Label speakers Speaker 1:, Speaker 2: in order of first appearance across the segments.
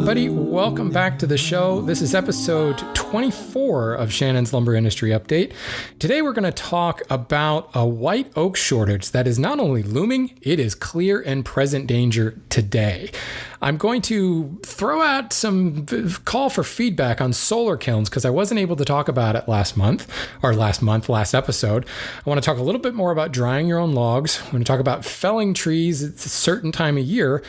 Speaker 1: everybody. Welcome back to the show. This is episode 24 of Shannon's Lumber Industry Update. Today we're going to talk about a white oak shortage that is not only looming, it is clear and present danger today. I'm going to throw out some call for feedback on solar kilns because I wasn't able to talk about it last episode. I want to talk a little bit more about drying your own logs. I'm going to talk about felling trees at a certain time of year,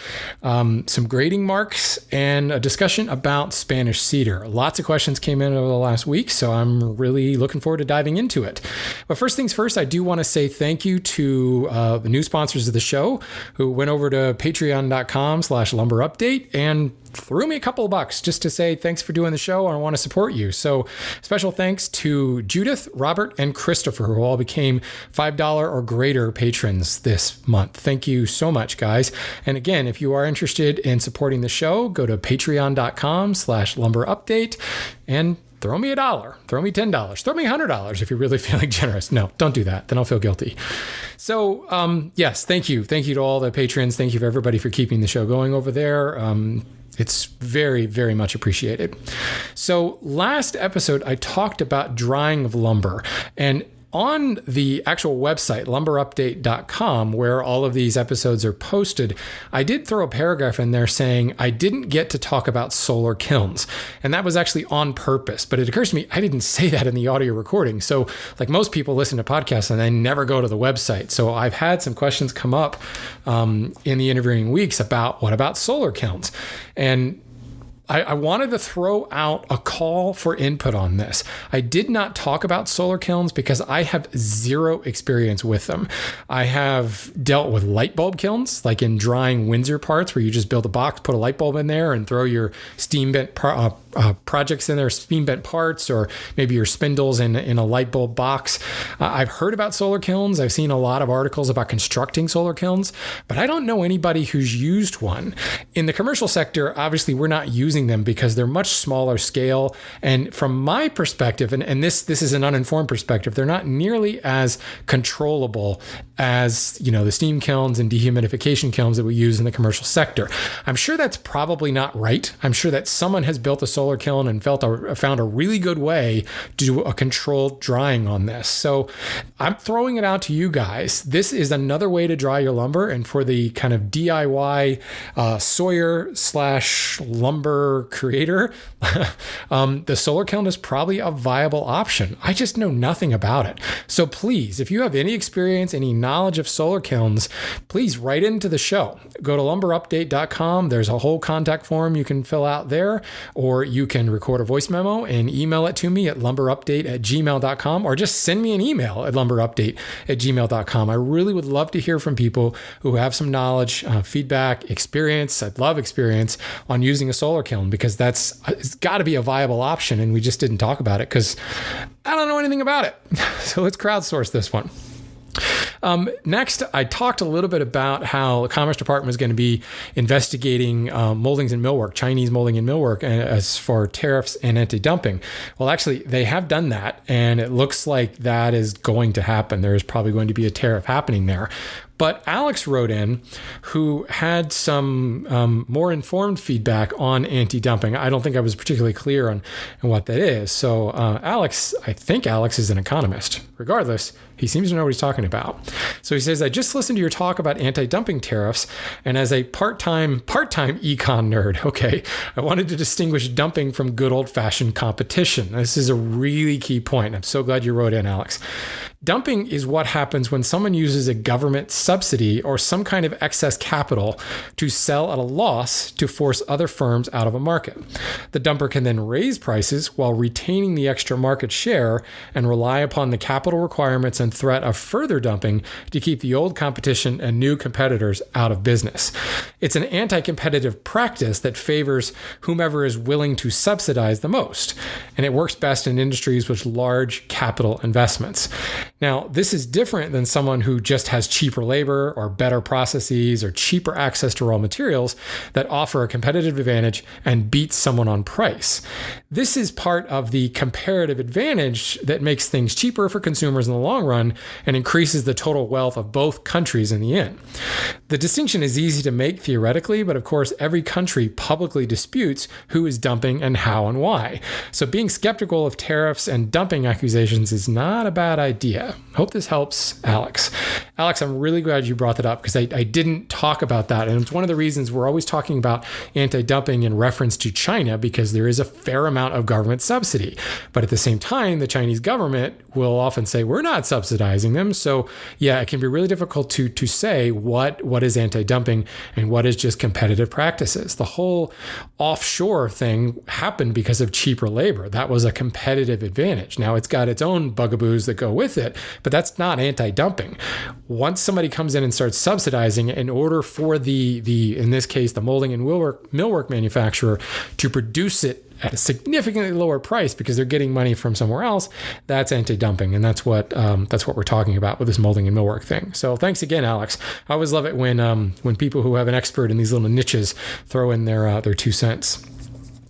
Speaker 1: some grading marks, and a discussion about Spanish cedar. Lots of questions came in over the last week, so I'm really looking forward to diving into it. But first things first, I do want to say thank you to the new sponsors of the show who went over to patreon.com/lumber update and threw me a couple of bucks just to say thanks for doing the show and I want to support you. So special thanks to Judith, Robert, and Christopher, who all became $5 or greater patrons this month. Thank you so much, guys. And again, if you are interested in supporting the show, go to patreon.com/lumber update and throw me $1, throw me $10, throw me $100 if you're really feeling generous. No, don't do that. Then I'll feel guilty. So yes, thank you. Thank you to all the patrons. Thank you for everybody for keeping the show going over there. It's very, very much appreciated. So last episode, I talked about drying of lumber, and on the actual website, lumberupdate.com, where all of these episodes are posted, I did throw a paragraph in there saying I didn't get to talk about solar kilns. And that was actually on purpose. But it occurs to me, I didn't say that in the audio recording. So like most people listen to podcasts and they never go to the website. So I've had some questions come up in the interviewing weeks about what about solar kilns? And I wanted to throw out a call for input on this. I did not talk about solar kilns because I have zero experience with them. I have dealt with light bulb kilns, like in drying Windsor parts where you just build a box, put a light bulb in there and throw your steam bent projects in there, steam bent parts, or maybe your spindles in a light bulb box. I've heard about solar kilns. I've seen a lot of articles about constructing solar kilns, but I don't know anybody who's used one. In the commercial sector, obviously we're not using them because they're much smaller scale. And from my perspective, and this is an uninformed perspective, they're not nearly as controllable as, the steam kilns and dehumidification kilns that we use in the commercial sector. I'm sure that's probably not right. I'm sure that someone has built a solar kiln and found a really good way to do a controlled drying on this. So I'm throwing it out to you guys. This is another way to dry your lumber. And for the kind of DIY Sawyer/lumber creator, the solar kiln is probably a viable option. I just know nothing about it. So please, if you have any experience, any knowledge of solar kilns, please write into the show. Go to lumberupdate.com. There's a whole contact form you can fill out there, or you can record a voice memo and email it to me at lumberupdate@gmail.com, or just send me an email at lumberupdate@gmail.com. I really would love to hear from people who have some knowledge, feedback, experience. I'd love experience on using a solar kiln because it's got to be a viable option. And we just didn't talk about it because I don't know anything about it. So let's crowdsource this one. Next, I talked a little bit about how the Commerce Department is going to be investigating moldings and millwork, Chinese molding and millwork, as for tariffs and anti-dumping. Well, actually, they have done that, and it looks like that is going to happen. There is probably going to be a tariff happening there. But Alex wrote in, who had some more informed feedback on anti-dumping. I don't think I was particularly clear on what that is. So I think Alex is an economist. Regardless, he seems to know what he's talking about. So he says, I just listened to your talk about anti-dumping tariffs, and as a part-time econ nerd, okay, I wanted to distinguish dumping from good old-fashioned competition. This is a really key point. I'm so glad you wrote in, Alex. Dumping is what happens when someone uses a government subsidy or some kind of excess capital to sell at a loss to force other firms out of a market. The dumper can then raise prices while retaining the extra market share and rely upon the capital requirements and threat of further dumping to keep the old competition and new competitors out of business. It's an anti-competitive practice that favors whomever is willing to subsidize the most, and it works best in industries with large capital investments. Now, this is different than someone who just has cheaper labor labor or better processes or cheaper access to raw materials that offer a competitive advantage and beat someone on price. This is part of the comparative advantage that makes things cheaper for consumers in the long run and increases the total wealth of both countries in the end. The distinction is easy to make theoretically, but of course, every country publicly disputes who is dumping and how and why. So being skeptical of tariffs and dumping accusations is not a bad idea. Hope this helps, Alex. Alex, I'm really glad you brought that up because I didn't talk about that. And it's one of the reasons we're always talking about anti-dumping in reference to China, because there is a fair amount of government subsidy. But at the same time, the Chinese government will often say, we're not subsidizing them. So yeah, it can be really difficult to say what is anti-dumping and what is just competitive practices. The whole offshore thing happened because of cheaper labor. That was a competitive advantage. Now it's got its own bugaboos that go with it, but that's not anti-dumping. Once somebody comes in and starts subsidizing in order for the in this case, the molding and millwork manufacturer to produce it at a significantly lower price because they're getting money from somewhere else, that's anti-dumping. And that's what we're talking about with this molding and millwork thing. So thanks again, Alex. I always love it when people who have an expert in these little niches throw in their 2 cents.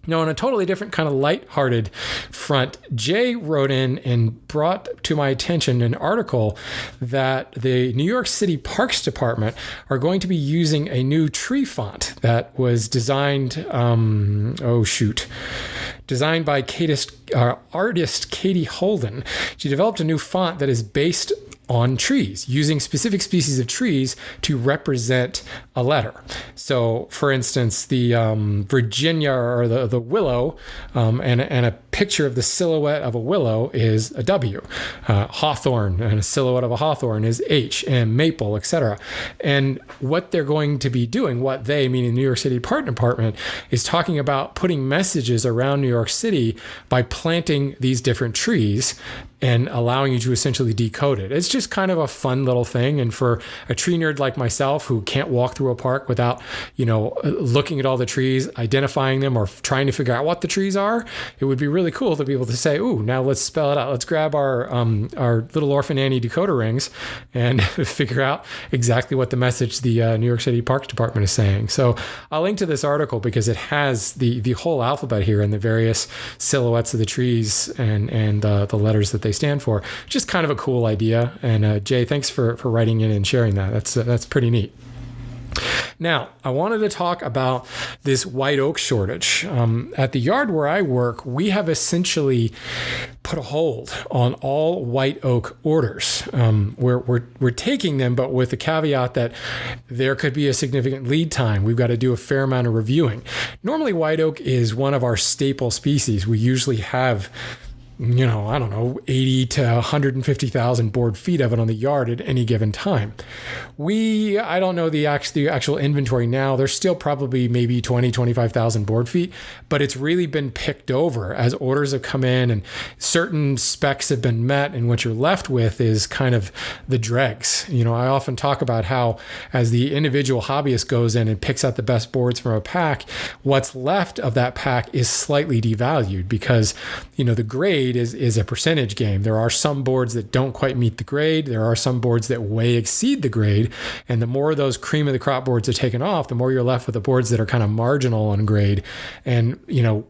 Speaker 1: Now, on a totally different kind of lighthearted front, Jay wrote in and brought to my attention an article that the New York City Parks Department are going to be using a new tree font that was designed, designed by artist Katie Holden. She developed a new font that is based on trees, using specific species of trees to represent a letter. So, for instance, the Virginia or the willow, and a picture of the silhouette of a willow is a W. Hawthorn and a silhouette of a hawthorn is H, and maple, etc. And what they're going to be doing, what they, meaning New York City Park Department, is talking about putting messages around New York City by planting these different trees and allowing you to essentially decode it. It's just kind of a fun little thing. And for a tree nerd like myself who can't walk through a park without, looking at all the trees, identifying them, or trying to figure out what the trees are, it would be really cool to be able to say, ooh, now let's spell it out. Let's grab our little Orphan Annie decoder rings and figure out exactly what the message the New York City Parks Department is saying. So I'll link to this article because it has the whole alphabet here and the various silhouettes of the trees and the letters that they stand for. Just kind of a cool idea. And Jay, thanks for writing in and sharing that. That's pretty neat. Now, I wanted to talk about this white oak shortage. At the yard where I work, we have essentially put a hold on all white oak orders. We're taking them, but with the caveat that there could be a significant lead time. We've got to do a fair amount of reviewing. Normally, white oak is one of our staple species. We usually have 80 to 150,000 board feet of it on the yard at any given time. I don't know the actual inventory now. There's still probably maybe 20, 25,000 board feet, but it's really been picked over as orders have come in and certain specs have been met. And what you're left with is kind of the dregs. I often talk about how as the individual hobbyist goes in and picks out the best boards from a pack, what's left of that pack is slightly devalued because, the grade is a percentage game. There are some boards that don't quite meet the grade. There are some boards that way exceed the grade. And the more of those cream of the crop boards are taken off, the more you're left with the boards that are kind of marginal on grade. And,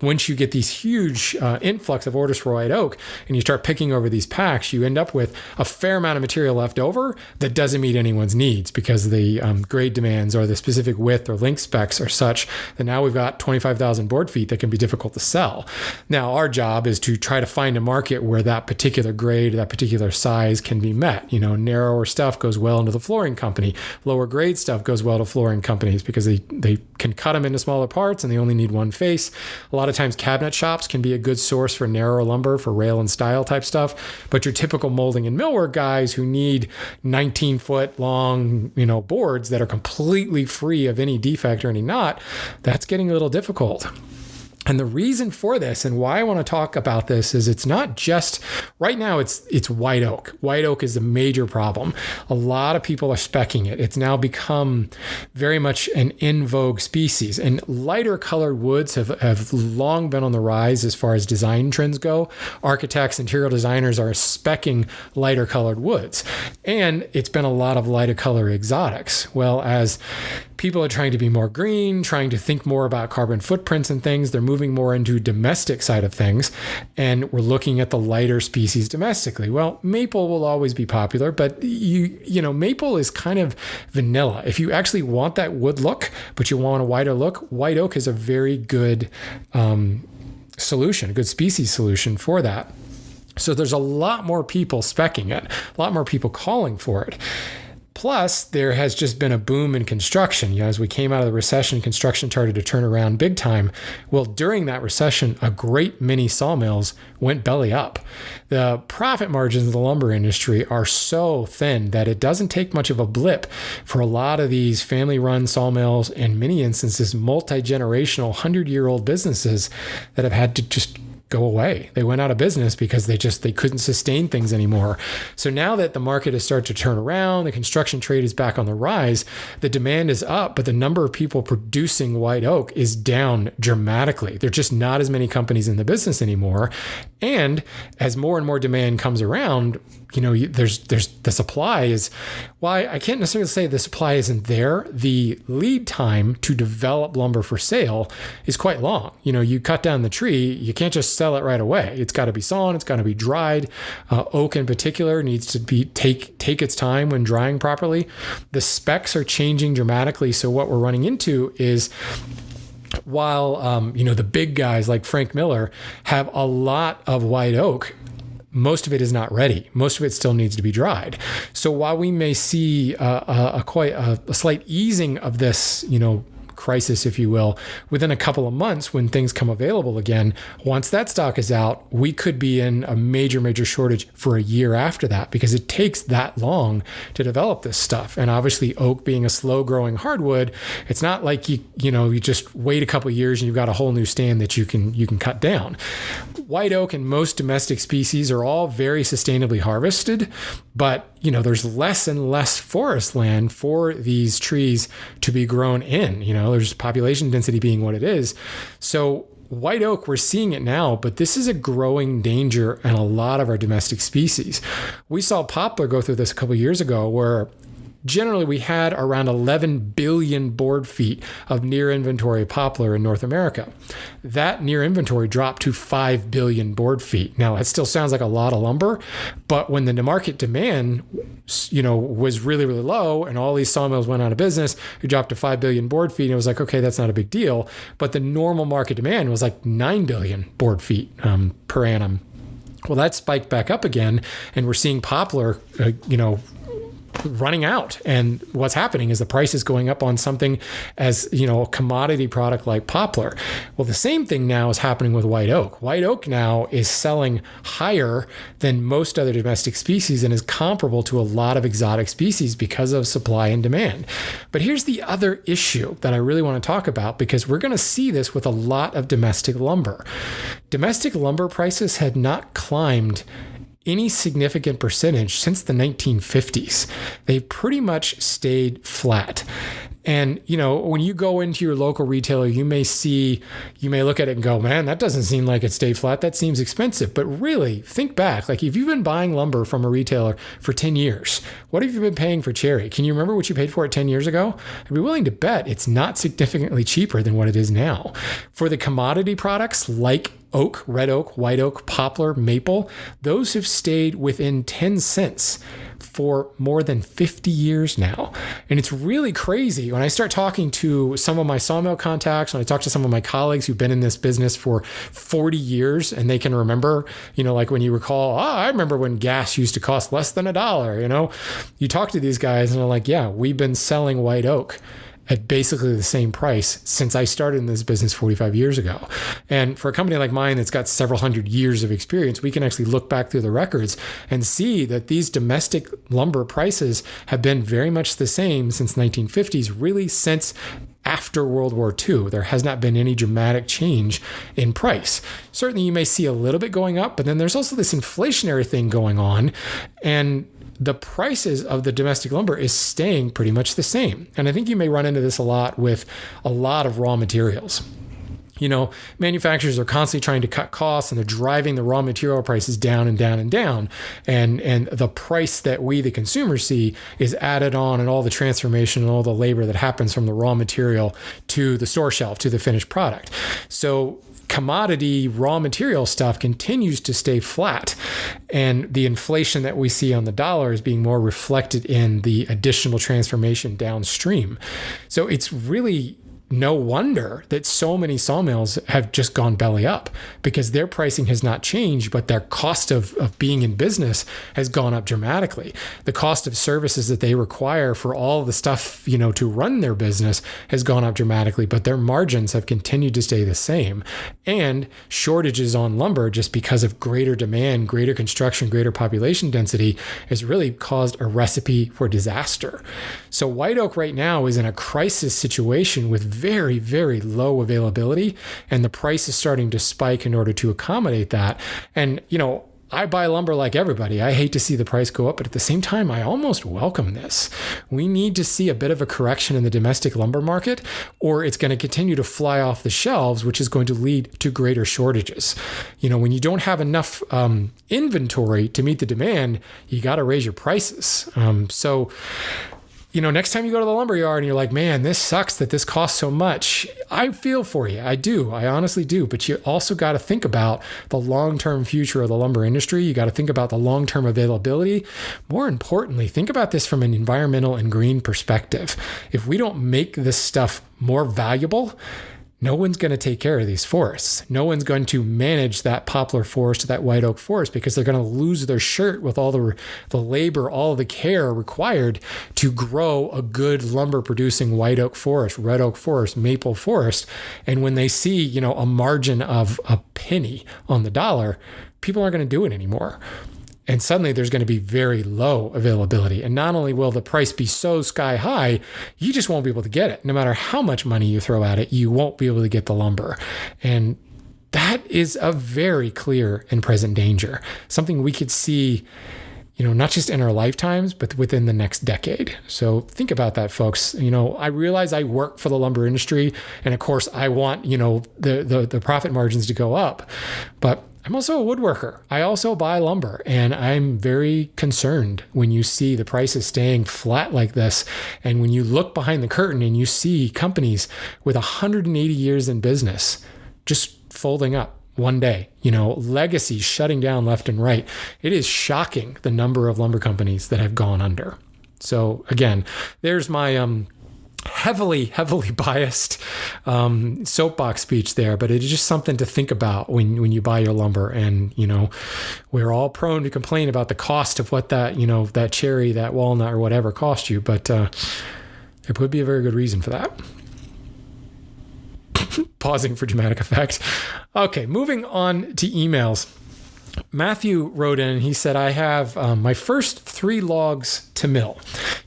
Speaker 1: once you get these huge influx of orders for white oak and you start picking over these packs, you end up with a fair amount of material left over that doesn't meet anyone's needs because the grade demands or the specific width or length specs are such that now we've got 25,000 board feet that can be difficult to sell. Now, our job is to try to find a market where that particular grade, that particular size can be met. Narrower stuff goes well into the flooring company. Lower grade stuff goes well to flooring companies because they can cut them into smaller parts and they only need one face. A lot of times cabinet shops can be a good source for narrower lumber for rail and style type stuff. But your typical molding and millwork guys who need 19-foot long, boards that are completely free of any defect or any knot, that's getting a little difficult. And the reason for this and why I want to talk about this is it's not just right now, it's white oak. White oak is a major problem. A lot of people are speccing it. It's now become very much an in vogue species. And lighter colored woods have long been on the rise as far as design trends go. Architects, interior designers are speccing lighter colored woods. And it's been a lot of lighter color exotics. Well, as people are trying to be more green, trying to think more about carbon footprints and things, they're moving more into domestic side of things, and we're looking at the lighter species domestically. Well, maple will always be popular, but you know, maple is kind of vanilla. If you actually want that wood look, but you want a wider look, white oak is a very good solution, a good species solution for that. So there's a lot more people speccing it, a lot more people calling for it. Plus, there has just been a boom in construction. You know, as we came out of the recession, construction started to turn around big time. Well, during that recession, a great many sawmills went belly up. The profit margins of the lumber industry are so thin that it doesn't take much of a blip for a lot of these family-run sawmills, in many instances, multi-generational, 100-year-old businesses that have had to just go away. They went out of business because they couldn't sustain things anymore. So now that the market has started to turn around, the construction trade is back on the rise, the demand is up, but the number of people producing white oak is down dramatically. There are just not as many companies in the business anymore. And as more and more demand comes around, you know, there's the supply is, well, I can't necessarily say the supply isn't there. The lead time to develop lumber for sale is quite long. You know, you cut down the tree, you can't just sell it right away. It's got to be sawn, it's got to be dried. Oak in particular needs to be take its time when drying properly. The specs are changing dramatically. So what we're running into is, while you know, the big guys like Frank Miller have a lot of white oak, most of it is not ready. Most of it still needs to be dried. So while we may see a slight easing of this, you know, crisis, if you will, within a couple of months when things come available again, once that stock is out, we could be in a major shortage for a year after that, because it takes that long to develop this stuff. And obviously oak being a slow growing hardwood, it's not like you just wait a couple of years and you've got a whole new stand that you can cut down. White oak and most domestic species are all very sustainably harvested, but you know, there's less and less forest land for these trees to be grown in. You know, there's population density being what it is. So white oak, we're seeing it now, but this is a growing danger in a lot of our domestic species. We saw poplar go through this a couple of years ago, where generally we had around 11 billion board feet of near inventory poplar in North America. That near inventory dropped to 5 billion board feet. Now, it still sounds like a lot of lumber, but when the market demand, you know, was really low and all these sawmills went out of business, it dropped to 5 billion board feet. And it was like, okay, that's not a big deal. But the normal market demand was like 9 billion board feet per annum. Well, that spiked back up again, and we're seeing poplar, running out. And what's happening is the price is going up on something as, you know, a commodity product like poplar. Well, the same thing now is happening with white oak. White oak now is selling higher than most other domestic species and is comparable to a lot of exotic species because of supply and demand. But here's the other issue that I really want to talk about, because we're going to see this with a lot of domestic lumber. Domestic lumber prices had not climbed any significant percentage since the 1950s. They pretty much stayed flat. And, you know, when you go into your local retailer, you may look at it and go, man, that doesn't seem like it stayed flat. That seems expensive. But really, think back. Like, if you've been buying lumber from a retailer for 10 years, what have you been paying for cherry? Can you remember what you paid for it 10 years ago? I'd be willing to bet it's not significantly cheaper than what it is now. For the commodity products like oak, red oak, white oak, poplar, maple, those have stayed within 10 cents for more than 50 years now. And it's really crazy. When I start talking to some of my sawmill contacts, when I talk to some of my colleagues who've been in this business for 40 years and they can remember, you know, like when you recall, I remember when gas used to cost less than $1, you know, you talk to these guys and they're like, yeah, we've been selling white oak at basically the same price since I started in this business 45 years ago. And for a company like mine that's got several hundred years of experience, we can actually look back through the records and see that these domestic lumber prices have been very much the same since 1950s, really since after World War II. There has not been any dramatic change in price. Certainly you may see a little bit going up, but then there's also this inflationary thing going on, and the prices of the domestic lumber is staying pretty much the same. And I think you may run into this a lot with a lot of raw materials. Manufacturers are constantly trying to cut costs, and they're driving the raw material prices down and down and down. And the price that we, the consumers, see is added on, and all the transformation and all the labor that happens from the raw material to the store shelf, to the finished product. So commodity raw material stuff continues to stay flat, and the inflation that we see on the dollar is being more reflected in the additional transformation downstream. So it's really no wonder that so many sawmills have just gone belly up, because their pricing has not changed, but their cost of being in business has gone up dramatically. The cost of services that they require for all of the stuff, to run their business has gone up dramatically, but their margins have continued to stay the same. And shortages on lumber, just because of greater demand, greater construction, greater population density, has really caused a recipe for disaster. So white oak right now is in a crisis situation with very, very low availability, and the price is starting to spike in order to accommodate that. And, I buy lumber like everybody. I hate to see the price go up, but at the same time, I almost welcome this. We need to see a bit of a correction in the domestic lumber market, or it's going to continue to fly off the shelves, which is going to lead to greater shortages. When you don't have enough inventory to meet the demand, you got to raise your prices. Next time you go to the lumber yard and you're like, man, this sucks that this costs so much, I feel for you. I do. I honestly do. But you also got to think about the long-term future of the lumber industry. You got to think about the long-term availability. More importantly, think about this from an environmental and green perspective. If we don't make this stuff more valuable, no one's going to take care of these forests. No one's going to manage that poplar forest or that white oak forest, because they're going to lose their shirt with all the labor, all the care required to grow a good lumber producing white oak forest, red oak forest, maple forest. And when they see, a margin of a penny on the dollar, people aren't going to do it anymore. And suddenly there's going to be very low availability. And not only will the price be so sky high, you just won't be able to get it. No matter how much money you throw at it, you won't be able to get the lumber. And that is a very clear and present danger. Something we could see, not just in our lifetimes, but within the next decade. So think about that, folks. I realize I work for the lumber industry, and of course I want, the profit margins to go up, but I'm also a woodworker. I also buy lumber, and I'm very concerned when you see the prices staying flat like this. And when you look behind the curtain and you see companies with 180 years in business just folding up one day, legacies shutting down left and right. It is shocking, the number of lumber companies that have gone under. So again, there's my heavily biased soapbox speech there, but it is just something to think about when you buy your lumber. And we're all prone to complain about the cost of what that that cherry, that walnut, or whatever cost you, but there would be a very good reason for that. Pausing for dramatic effect. Okay, moving on to emails. Matthew wrote in, he said, I have my first 3 logs to mill,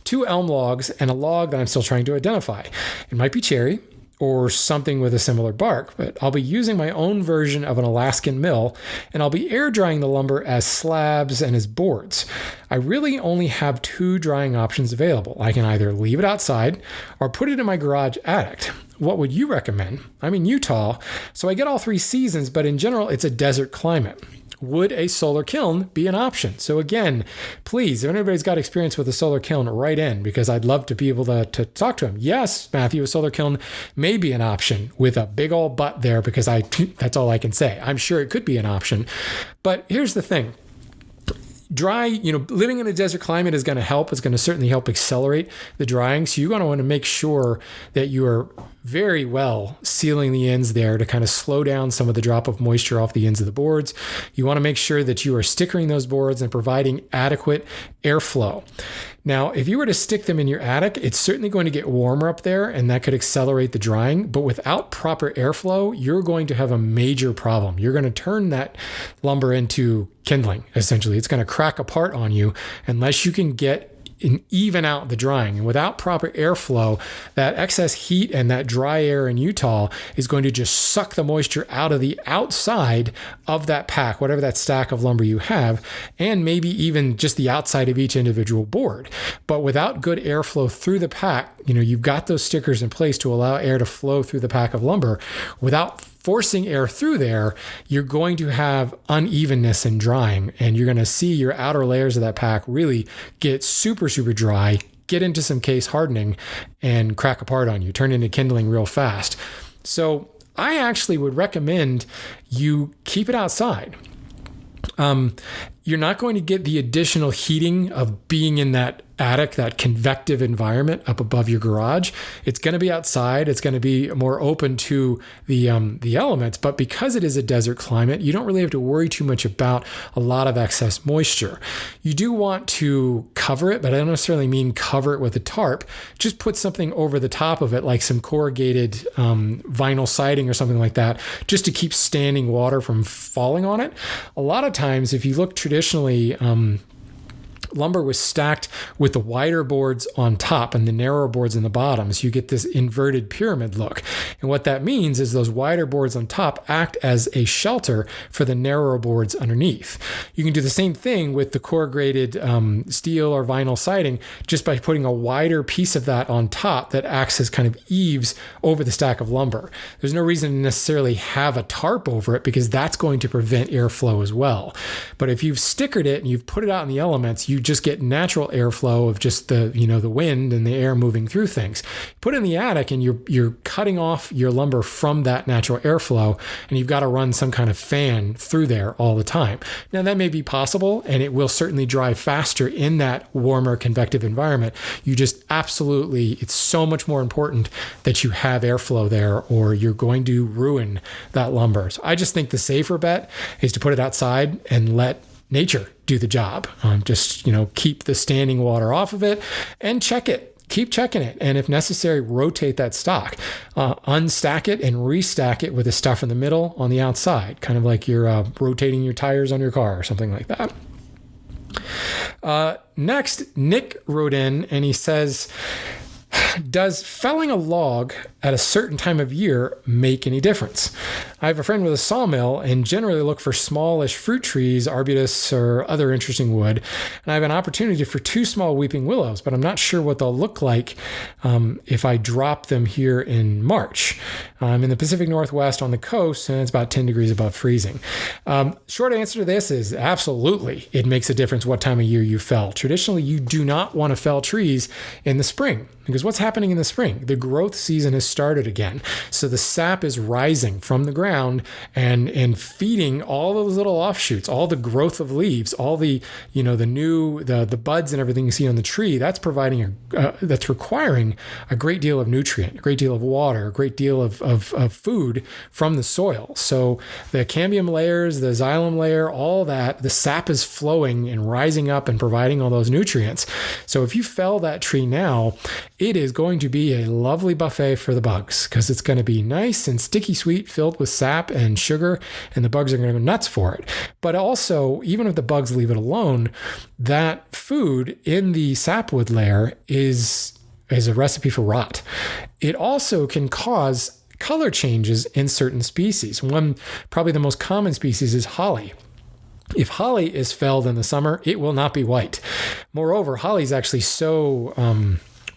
Speaker 1: 2 elm logs and a log that I'm still trying to identify. It might be cherry or something with a similar bark, but I'll be using my own version of an Alaskan mill, and I'll be air drying the lumber as slabs and as boards. I really only have 2 drying options available. I can either leave it outside or put it in my garage attic. What would you recommend? I'm in Utah, so I get all 3 seasons, but in general, it's a desert climate. Would a solar kiln be an option? So again, please, if anybody's got experience with a solar kiln, write in, because I'd love to be able to talk to him. Yes, Matthew, a solar kiln may be an option with a big old butt there, because that's all I can say. I'm sure it could be an option. But here's the thing. Dry, living in a desert climate is going to help. It's going to certainly help accelerate the drying. So you're going to want to make sure that you are very well sealing the ends there to kind of slow down some of the drop of moisture off the ends of the boards. You want to make sure that you are stickering those boards and providing adequate airflow. Now, if you were to stick them in your attic, it's certainly going to get warmer up there, and that could accelerate the drying. But without proper airflow, you're going to have a major problem. You're going to turn that lumber into kindling, essentially. It's going to crack apart on you unless you can get even out the drying. And without proper airflow, that excess heat and that dry air in Utah is going to just suck the moisture out of the outside of that pack, whatever that stack of lumber you have, and maybe even just the outside of each individual board. But without good airflow through the pack, you've got those stickers in place to allow air to flow through the pack of lumber. Without forcing air through there, you're going to have unevenness in drying, and you're going to see your outer layers of that pack really get super, super dry, get into some case hardening, and crack apart on you, turn into kindling real fast. So I actually would recommend you keep it outside. You're not going to get the additional heating of being in that attic, that convective environment up above your garage. It's going to be outside. It's going to be more open to the elements, but because it is a desert climate, you don't really have to worry too much about a lot of excess moisture. You do want to cover it, but I don't necessarily mean cover it with a tarp. Just put something over the top of it, like some corrugated vinyl siding or something like that, just to keep standing water from falling on it. A lot of times, if you look traditionally, lumber was stacked with the wider boards on top and the narrower boards in the bottom. So you get this inverted pyramid look. And what that means is those wider boards on top act as a shelter for the narrower boards underneath. You can do the same thing with the corrugated steel or vinyl siding, just by putting a wider piece of that on top that acts as kind of eaves over the stack of lumber. There's no reason to necessarily have a tarp over it, because that's going to prevent airflow as well. But if you've stickered it and you've put it out in the elements, you just get natural airflow of just the wind and the air moving through things. Put it in the attic and you're cutting off your lumber from that natural airflow, and you've got to run some kind of fan through there all the time. Now that may be possible, and it will certainly dry faster in that warmer convective environment. You just absolutely, it's so much more important that you have airflow there, or you're going to ruin that lumber. So I just think the safer bet is to put it outside and let nature do the job. Just keep the standing water off of it and check it. Keep checking it. And if necessary, rotate that stock. Unstack it and restack it with the stuff in the middle on the outside, kind of like you're rotating your tires on your car or something like that. Next, Nick wrote in and he says, does felling a log at a certain time of year make any difference? I have a friend with a sawmill and generally look for smallish fruit trees, arbutus, or other interesting wood. And I have an opportunity for 2 small weeping willows, but I'm not sure what they'll look like if I drop them here in March. I'm in the Pacific Northwest on the coast, and it's about 10 degrees above freezing. Short answer to this is absolutely. It makes a difference what time of year you fell. Traditionally, you do not want to fell trees in the spring, because what's happening in the spring? The growth season has started again. So the sap is rising from the ground and feeding all those little offshoots, all the growth of leaves, all the, the buds and everything you see on the tree. That's that's requiring a great deal of nutrient, a great deal of water, a great deal of food from the soil. So the cambium layers, the xylem layer, all that, the sap is flowing and rising up and providing all those nutrients. So if you fell that tree now, it is going to be a lovely buffet for the bugs, because it's going to be nice and sticky sweet, filled with sap and sugar, and the bugs are going to go nuts for it. But also, even if the bugs leave it alone, that food in the sapwood layer is a recipe for rot. It also can cause color changes in certain species. One, probably the most common species, is holly. If holly is felled in the summer, it will not be white. Moreover, holly is actually so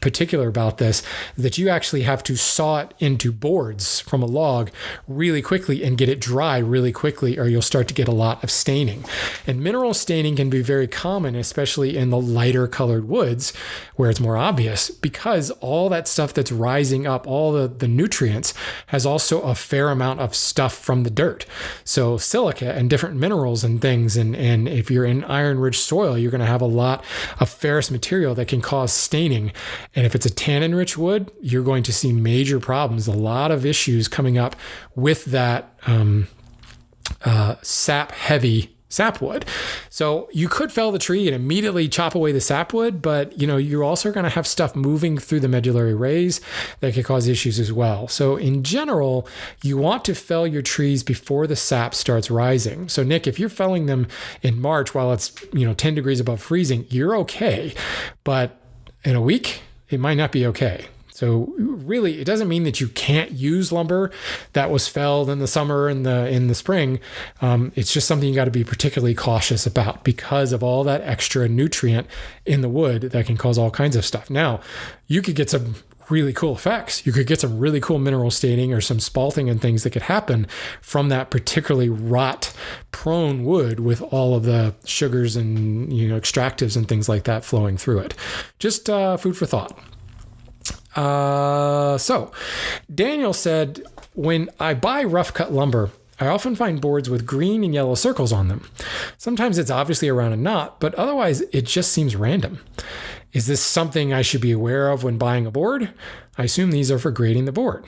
Speaker 1: particular about this that you actually have to saw it into boards from a log really quickly and get it dry really quickly, or you'll start to get a lot of staining. And mineral staining can be very common, especially in the lighter colored woods where it's more obvious, because all that stuff that's rising up, all the nutrients, has also a fair amount of stuff from the dirt. So silica and different minerals and things, and if you're in iron-rich soil, you're going to have a lot of ferrous material that can cause staining. And if it's a tannin-rich wood, you're going to see major problems, a lot of issues coming up with that sap-heavy sapwood. So you could fell the tree and immediately chop away the sapwood, but you're also going to have stuff moving through the medullary rays that could cause issues as well. So in general, you want to fell your trees before the sap starts rising. So Nick, if you're felling them in March while it's 10 degrees above freezing, you're okay. But in a week, it might not be okay. So really, it doesn't mean that you can't use lumber that was felled in the summer and in the spring. It's just something you got to be particularly cautious about because of all that extra nutrient in the wood that can cause all kinds of stuff. Now, you could get some really cool effects. You could get some really cool mineral staining or some spalting and things that could happen from that particularly rot-prone wood with all of the sugars and extractives and things like that flowing through it. Just food for thought. So Daniel said, when I buy rough cut lumber, I often find boards with green and yellow circles on them. Sometimes it's obviously around a knot, but otherwise it just seems random. Is this something I should be aware of when buying a board? I assume these are for grading the board.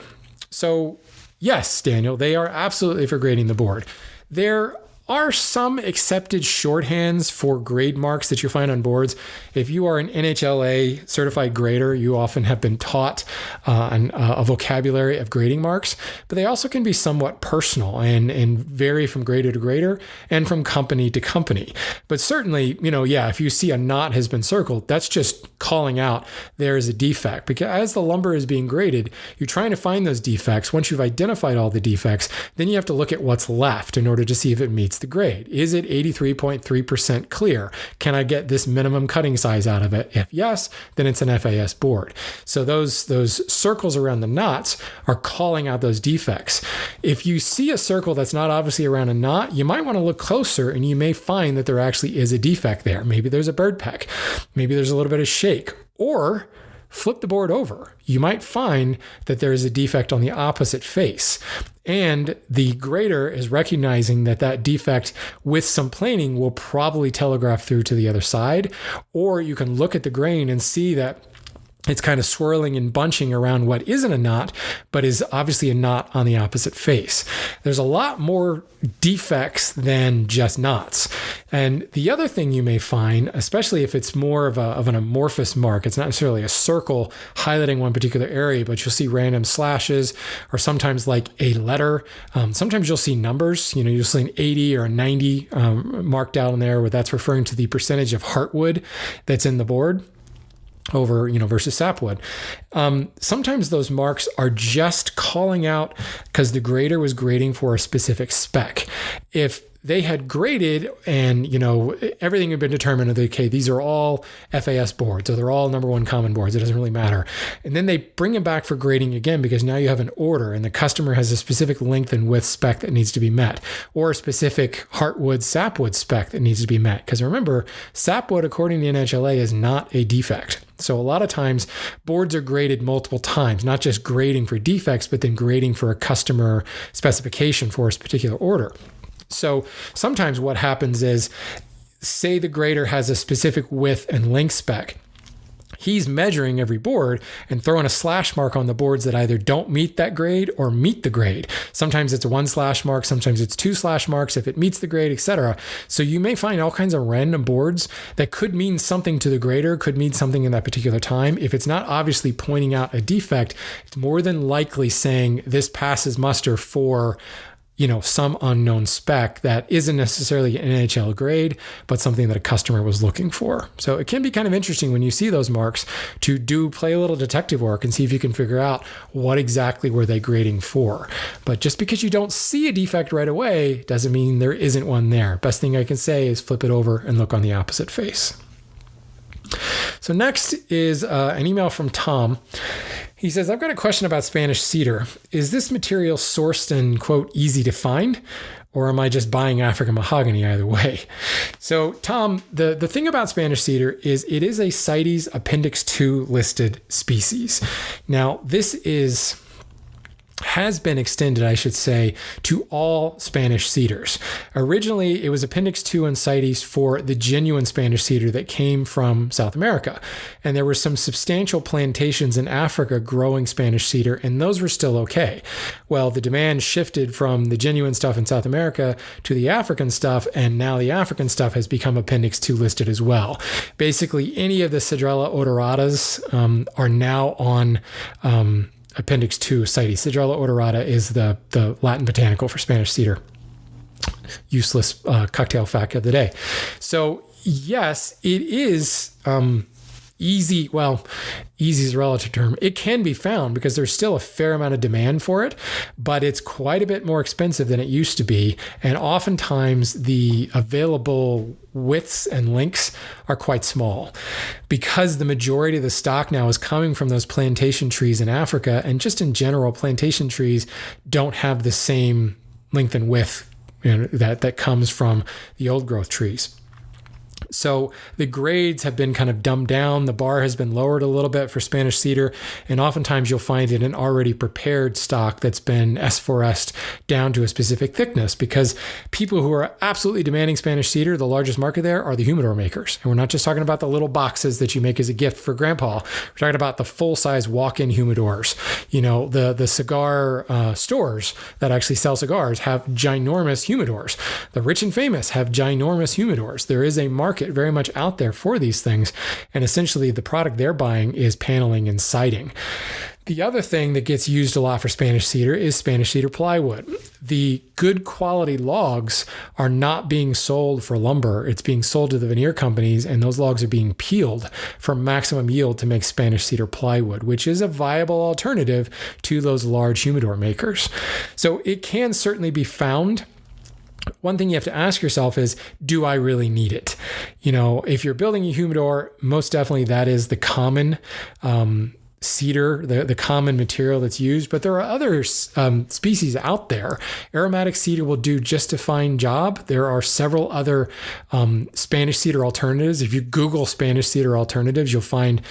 Speaker 1: So yes, Daniel, they are absolutely for grading the board. There are some accepted shorthands for grade marks that you find on boards. If you are an NHLA certified grader, you often have been taught a vocabulary of grading marks, but they also can be somewhat personal and vary from grader to grader and from company to company. But certainly, if you see a knot has been circled, that's just calling out there is a defect. Because as the lumber is being graded, you're trying to find those defects. Once you've identified all the defects, then you have to look at what's left in order to see if it meets the grade. Is it 83.3% clear? Can I get this minimum cutting size out of it? If yes, then it's an FAS board. So those circles around the knots are calling out those defects. If you see a circle that's not obviously around a knot, you might want to look closer and you may find that there actually is a defect there. Maybe there's a bird peck. Maybe there's a little bit of shake. Or flip the board over. You might find that there is a defect on the opposite face. And the grader is recognizing that defect with some planing will probably telegraph through to the other side. Or you can look at the grain and see that it's kind of swirling and bunching around what isn't a knot, but is obviously a knot on the opposite face. There's a lot more defects than just knots. And the other thing you may find, especially if it's more of an amorphous mark, it's not necessarily a circle highlighting one particular area, but you'll see random slashes or sometimes like a letter. Sometimes you'll see numbers, you'll see an 80 or a 90 marked out in there, where that's referring to the percentage of heartwood that's in the board over, versus sapwood. Sometimes those marks are just calling out because the grader was grading for a specific spec. If they had graded and, everything had been determined, okay, these are all FAS boards, or they're all number one common boards, it doesn't really matter. And then they bring them back for grading again because now you have an order and the customer has a specific length and width spec that needs to be met, or a specific heartwood sapwood spec that needs to be met. Because remember, sapwood, according to NHLA, is not a defect. So a lot of times boards are graded multiple times, not just grading for defects, but then grading for a customer specification for a particular order. So sometimes what happens is, say the grader has a specific width and length spec. He's measuring every board and throwing a slash mark on the boards that either don't meet that grade or meet the grade. Sometimes it's one slash mark, sometimes it's two slash marks if it meets the grade, etc. So you may find all kinds of random boards that could mean something to the grader, could mean something in that particular time. If it's not obviously pointing out a defect, it's more than likely saying this passes muster for some unknown spec that isn't necessarily an NHL grade, but something that a customer was looking for. So it can be kind of interesting when you see those marks to play a little detective work and see if you can figure out what exactly were they grading for. But just because you don't see a defect right away doesn't mean there isn't one there. Best thing I can say is flip it over and look on the opposite face. So next is an email from Tom. He says, I've got a question about Spanish cedar. Is this material sourced and, quote, easy to find? Or am I just buying African mahogany either way? So, Tom, the thing about Spanish cedar is it is a CITES Appendix 2 listed species. Now, this is has been extended, I should say, to all Spanish cedars. Originally, it was Appendix 2 and CITES for the genuine Spanish cedar that came from South America. And there were some substantial plantations in Africa growing Spanish cedar, and those were still okay. Well, the demand shifted from the genuine stuff in South America to the African stuff, and now the African stuff has become Appendix 2 listed as well. Basically, any of the Cedrella odoratas are now on Appendix 2 CITES. Cedrella odorata is the Latin botanical for Spanish cedar. Useless cocktail fact of the day. So yes, it is easy. Well, easy is a relative term. It can be found because there's still a fair amount of demand for it, but it's quite a bit more expensive than it used to be. And oftentimes the available widths and lengths are quite small because the majority of the stock now is coming from those plantation trees in Africa. And just in general, plantation trees don't have the same length and width that comes from the old growth trees. So the grades have been kind of dumbed down. The bar has been lowered a little bit for Spanish cedar. And oftentimes you'll find it in already prepared stock that's been S4S'd down to a specific thickness, because people who are absolutely demanding Spanish cedar, the largest market there are the humidor makers. And we're not just talking about the little boxes that you make as a gift for grandpa. We're talking about the full-size walk-in humidors. The cigar stores that actually sell cigars have ginormous humidors. The rich and famous have ginormous humidors. There is a market very much out there for these things. And essentially the product they're buying is paneling and siding. The other thing that gets used a lot for Spanish cedar is Spanish cedar plywood. The good quality logs are not being sold for lumber. It's being sold to the veneer companies, and those logs are being peeled for maximum yield to make Spanish cedar plywood, which is a viable alternative to those large humidor makers. So it can certainly be found. One thing you have to ask yourself is, do I really need it? If you're building a humidor, most definitely that is the common cedar, the common material that's used, but there are other species out there. Aromatic cedar will do just a fine job. There are several other Spanish cedar alternatives. If you Google Spanish cedar alternatives, you'll find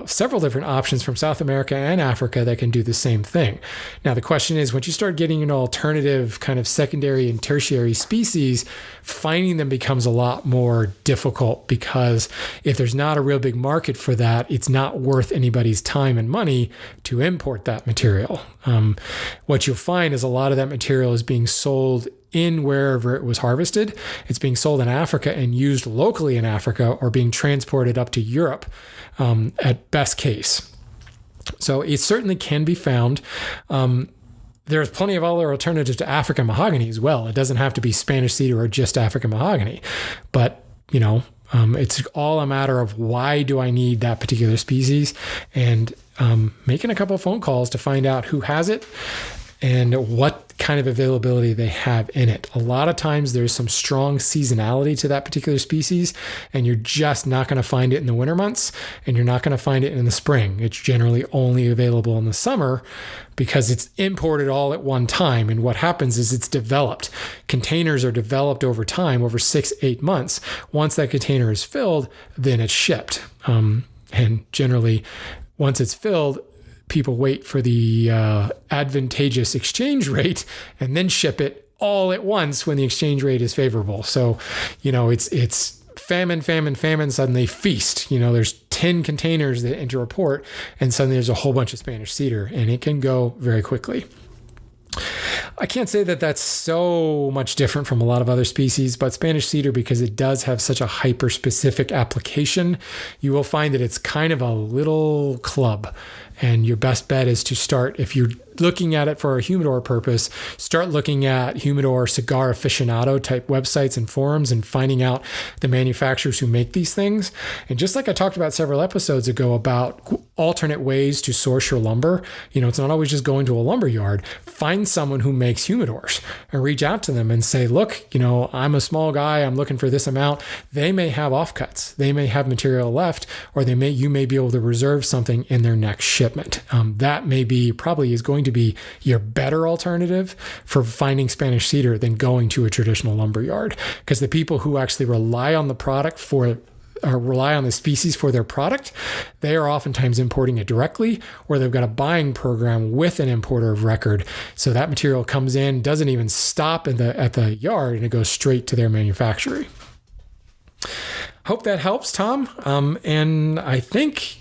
Speaker 1: several different options from South America and Africa that can do the same thing. Now, the question is, once you start getting an alternative kind of secondary and tertiary species, finding them becomes a lot more difficult, because if there's not a real big market for that, it's not worth anybody's time and money to import that material. What you'll find is a lot of that material is being sold in wherever it was harvested. It's being sold in Africa and used locally in Africa, or being transported up to Europe at best case. So it certainly can be found. There's plenty of other alternatives to African mahogany as well. It doesn't have to be Spanish cedar or just African mahogany, but it's all a matter of, why do I need that particular species, and making a couple of phone calls to find out who has it and what kind of availability they have in it. A lot of times there's some strong seasonality to that particular species, and you're just not going to find it in the winter months, and you're not going to find it in the spring. It's generally only available in the summer because it's imported all at one time. And what happens is it's developed. Containers are developed over time, over 6-8 months. Once that container is filled, then it's shipped. And generally, once it's filled, people wait for the advantageous exchange rate and then ship it all at once when the exchange rate is favorable. So, it's famine, suddenly feast. There's 10 containers that enter a port, and suddenly there's a whole bunch of Spanish cedar, and it can go very quickly. I can't say that that's so much different from a lot of other species, but Spanish cedar, because it does have such a hyper-specific application, you will find that it's kind of a little club. And your best bet is to start, if you're looking at it for a humidor purpose, start looking at humidor cigar aficionado type websites and forums and finding out the manufacturers who make these things. And just like I talked about several episodes ago about alternate ways to source your lumber, it's not always just going to a lumber yard. Find someone who makes humidors and reach out to them and say, look, I'm a small guy, I'm looking for this amount. They may have offcuts. They may have material left, or you may be able to reserve something in their next shipment. That probably is going to be your better alternative for finding Spanish cedar than going to a traditional lumber yard, because the people who actually rely on the product for rely on the species for their product, they are oftentimes importing it directly, or they've got a buying program with an importer of record. So that material comes in, doesn't even stop at the yard, and it goes straight to their manufacturer. Hope that helps, Tom. And I think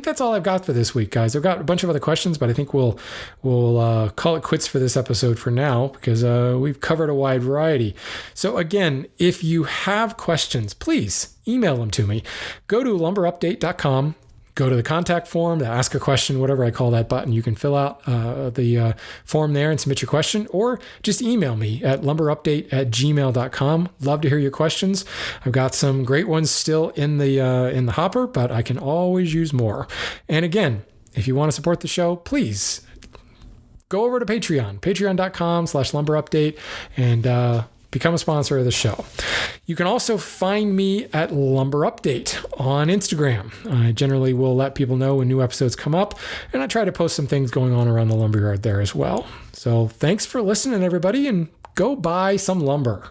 Speaker 1: that's all I've got for this week, guys. I've got a bunch of other questions, but I think we'll call it quits for this episode for now, because we've covered a wide variety. So again, if you have questions, please email them to me. Go to lumberupdate.com. Go to the contact form, the ask a question, whatever I call that button. You can fill out the form there and submit your question, or just email me at lumberupdate@gmail.com. Love to hear your questions. I've got some great ones still in the hopper, but I can always use more. And again, if you want to support the show, please go over to Patreon, patreon.com/lumberupdate, and become a sponsor of the show. You can also find me at Lumber Update on Instagram. I generally will let people know when new episodes come up, and I try to post some things going on around the lumberyard there as well. So thanks for listening, everybody, and go buy some lumber.